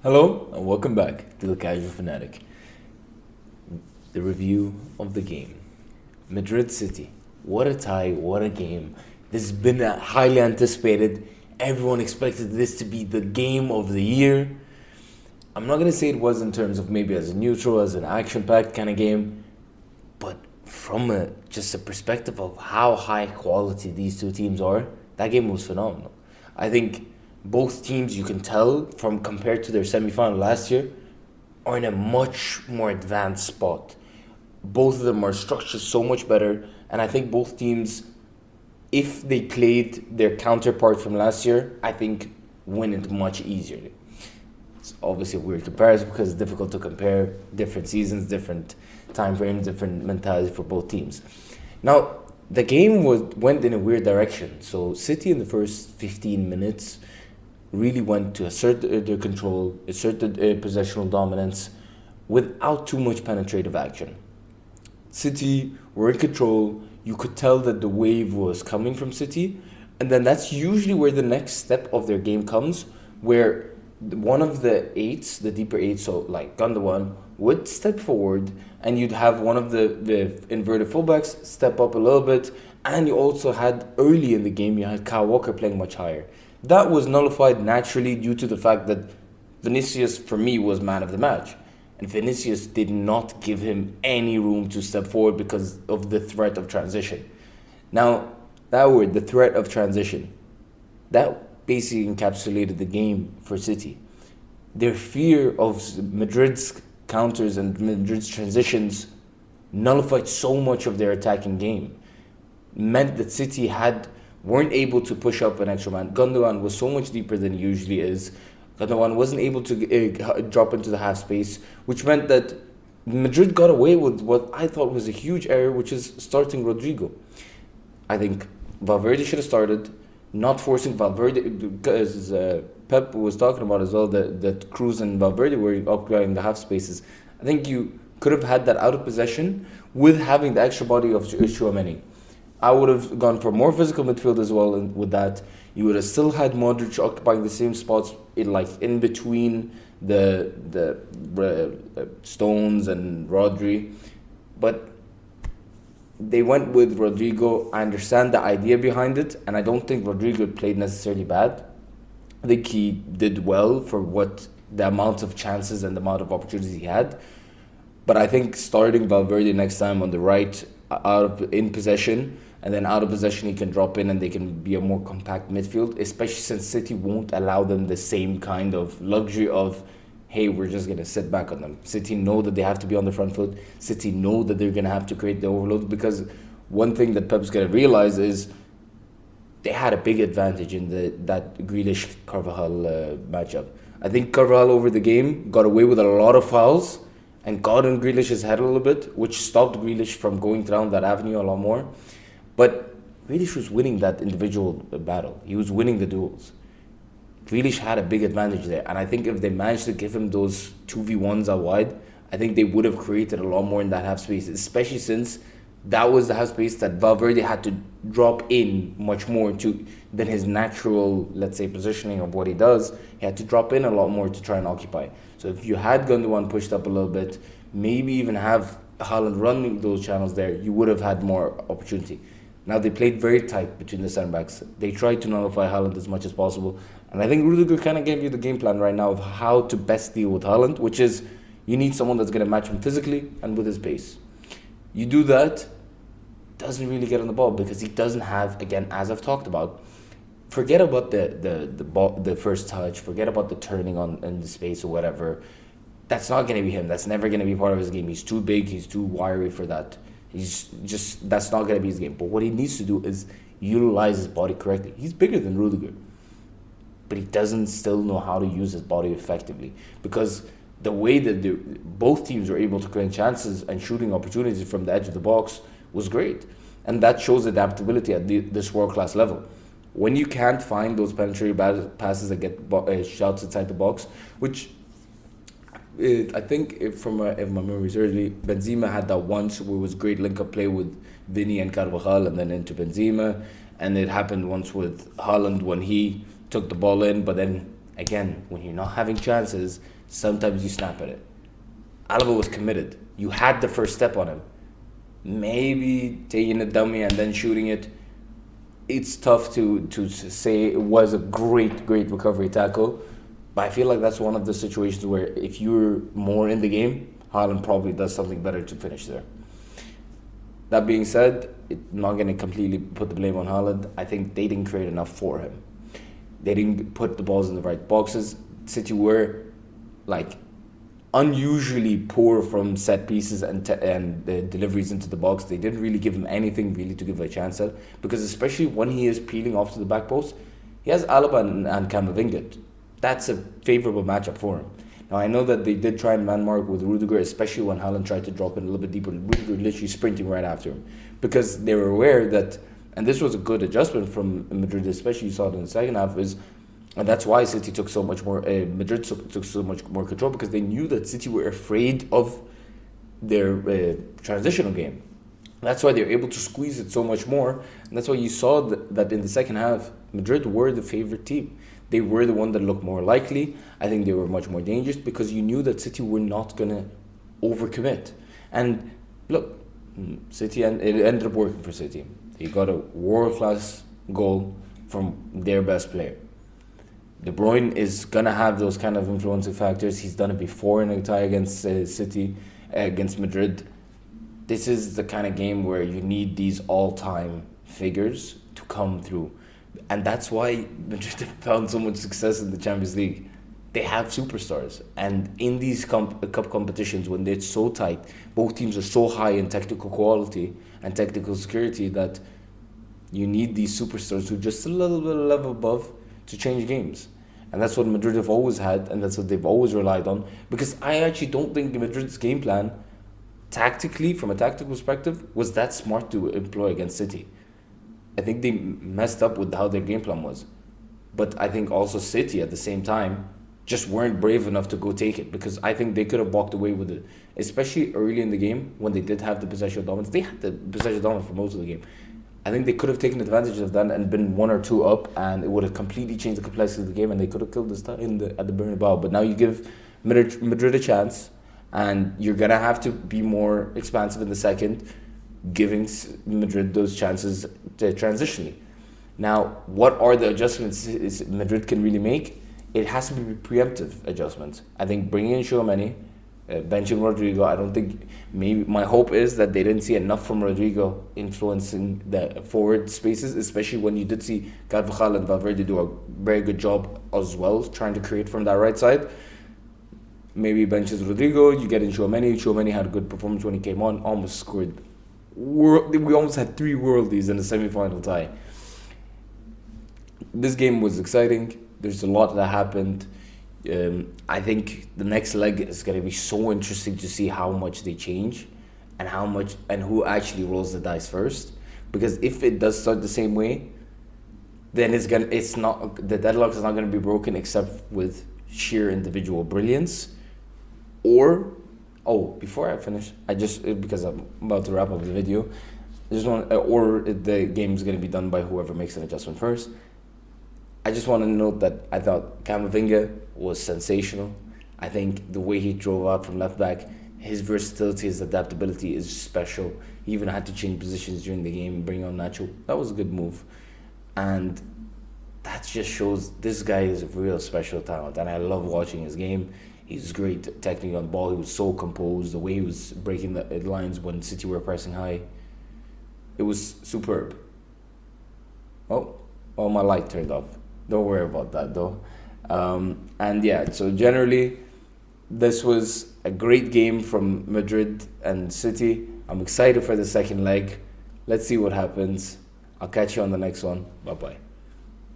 Hello and welcome back to the Casual Fanatic. The review of the game. Madrid City. What a tie, what a game. This has been highly anticipated. Everyone expected this to be the game of the year. I'm not going to say it was in terms of maybe as a neutral, as an action packed kind of game, but from just a perspective of how high quality these two teams are, that game was phenomenal. I think both teams, you can tell from compared to their semi-final last year, are in a much more advanced spot. Both of them are structured so much better, and I think both teams, if they played their counterpart from last year, I think win it much easier. It's obviously a weird comparison because it's difficult to compare different seasons, different time frames, different mentality for both teams. Now, the game went in a weird direction. So City in the first 15 minutes really went to assert their control, asserted possessional dominance without too much penetrative action. City were in control. You could tell that the wave was coming from City, and then that's usually where the next step of their game comes, where one of the eights, the deeper eights, so like Gundogan, would step forward, and you'd have one of the inverted fullbacks step up a little bit, and you also had early in the game you had Kyle Walker playing much higher. That was nullified naturally due to the fact that Vinicius, for me, was man of the match. And Vinicius did not give him any room to step forward because of the threat of transition. Now, that word, the threat of transition, that basically encapsulated the game for City. Their fear of Madrid's counters and Madrid's transitions nullified so much of their attacking game. Meant that City weren't able to push up an extra man. Gundogan was so much deeper than he usually is. Gundogan wasn't able to drop into the half space, which meant that Madrid got away with what I thought was a huge error, which is starting Rodrigo. I think Valverde should have started, not forcing Valverde, because Pep was talking about as well that Cruz and Valverde were occupying the half spaces. I think you could have had that out of possession with having the extra body of Tchouaméni. I would have gone for more physical midfield as well, and with that, you would have still had Modric occupying the same spots in between the Stones and Rodri, but they went with Rodrigo. I understand the idea behind it, and I don't think Rodrigo played necessarily bad. I think he did well for what the amount of chances and the amount of opportunities he had. But I think starting Valverde next time on the right, in possession, and then out of possession he can drop in and they can be a more compact midfield, especially since City won't allow them the same kind of luxury of, hey, we're just going to sit back on them. City know that they have to be on the front foot. City know that they're going to have to create the overload, because one thing that Pep's going to realize is they had a big advantage in that Grealish-Carvajal matchup. I think Carvajal over the game got away with a lot of fouls and got in Grealish's head a little bit, which stopped Grealish from going down that avenue a lot more. But Grealish was winning that individual battle. He was winning the duels. Grealish had a big advantage there. And I think if they managed to give him those 2v1s out wide, I think they would have created a lot more in that half space, especially since that was the half space that Valverde had to drop in much more than his natural, let's say, positioning of what he does. He had to drop in a lot more to try and occupy. So if you had Gundogan pushed up a little bit, maybe even have Haaland running those channels there, you would have had more opportunity. Now, they played very tight between the centre-backs. They tried to nullify Haaland as much as possible. And I think Rudiger kind of gave you the game plan right now of how to best deal with Haaland, which is you need someone that's going to match him physically and with his pace. You do that, doesn't really get on the ball because he doesn't have, again, as I've talked about, forget about the first touch, forget about the turning on in the space or whatever. That's not going to be him. That's never going to be part of his game. He's too big, he's too wiry for that. That's not going to be his game. But what he needs to do is utilize his body correctly. He's bigger than Rudiger, but he doesn't still know how to use his body effectively, because the way that both teams were able to create chances and shooting opportunities from the edge of the box was great. And that shows adaptability at this world-class level. When you can't find those penetrating passes that get shots inside the box, which I think if my memory is early, Benzema had that once where it was great link-up play with Vini and Carvajal and then into Benzema. And it happened once with Haaland when he took the ball in, but then Again, when you're not having chances, sometimes you snap at it. Alaba was committed. You had the first step on him. Maybe taking a dummy and then shooting it. It's tough to say it was a great recovery tackle, but I feel like that's one of the situations where if you're more in the game, Haaland probably does something better to finish there. That being said, I'm not going to completely put the blame on Haaland. I think they didn't create enough for him. They didn't put the balls in the right boxes. City were like unusually poor from set pieces and deliveries into the box. They didn't really give him anything really to give a chance at, because especially when he is peeling off to the back post, he has Alaba and Camavinga. That's a favourable matchup for him. Now, I know that they did try and man mark with Rudiger, especially when Haaland tried to drop in a little bit deeper. Rudiger literally sprinting right after him, because they were aware that, and this was a good adjustment from Madrid, especially you saw it in the second half, and that's why City took so much more. Madrid took so much more control, because they knew that City were afraid of their transitional game. That's why they were able to squeeze it so much more, and that's why you saw that in the second half, Madrid were the favorite team. They were the one that looked more likely. I think they were much more dangerous, because you knew that City were not gonna overcommit. And look, City, and it ended up working for City. They got a world-class goal from their best player. De Bruyne is going to have those kind of influencing factors. He's done it before in a tie against City, against Madrid. This is the kind of game where you need these all-time figures to come through. And that's why Madrid have found so much success in the Champions League. They have superstars. And in these cup competitions, when it's so tight, both teams are so high in technical quality and technical security that you need these superstars who are just a little bit level above to change games. And that's what Madrid have always had, and that's what they've always relied on. Because I actually don't think Madrid's game plan, tactically, from a tactical perspective, was that smart to employ against City. I think they messed up with how their game plan was. But I think also City, at the same time, just weren't brave enough to go take it, because I think they could have walked away with it, especially early in the game when they did have the possession dominance. They had the possession dominance for most of the game. I think they could have taken advantage of that and been 1 or 2 up, and it would have completely changed the complexity of the game, and they could have killed this at the Bernabeu. But now you give Madrid a chance, and you're gonna have to be more expansive in the second, giving Madrid those chances transitionally. Now, what are the adjustments Madrid can really make? It has to be preemptive adjustments. I think bringing in Tchouaméni, benching Rodrigo. I don't think, maybe my hope is that they didn't see enough from Rodrigo influencing the forward spaces, especially when you did see Carvajal and Valverde do a very good job as well, trying to create from that right side. Maybe benches Rodrigo, you get in Tchouaméni. Tchouaméni had a good performance when he came on, almost scored. We almost had 3 worldies in the semi-final tie. This game was exciting. There's a lot that happened. I think the next leg is going to be so interesting to see how much they change and how much and who actually rolls the dice first. Because if it does start the same way, then the deadlock is not going to be broken except with sheer individual brilliance. Before I finish, because I'm about to wrap up the video, the game is going to be done by whoever makes an adjustment first. I just want to note that I thought Camavinga was sensational. I think the way he drove out from left back, his versatility, his adaptability is special. He even had to change positions during the game and bring on Nacho. That was a good move. And that just shows this guy is a real special talent. And I love watching his game. He's great technically on the ball. He was so composed. The way he was breaking the lines when City were pressing high. It was superb. Oh, my light turned off. Don't worry about that though. So generally, this was a great game from Madrid and City. I'm excited for the second leg. Let's see what happens. I'll catch you on the next one. Bye-bye.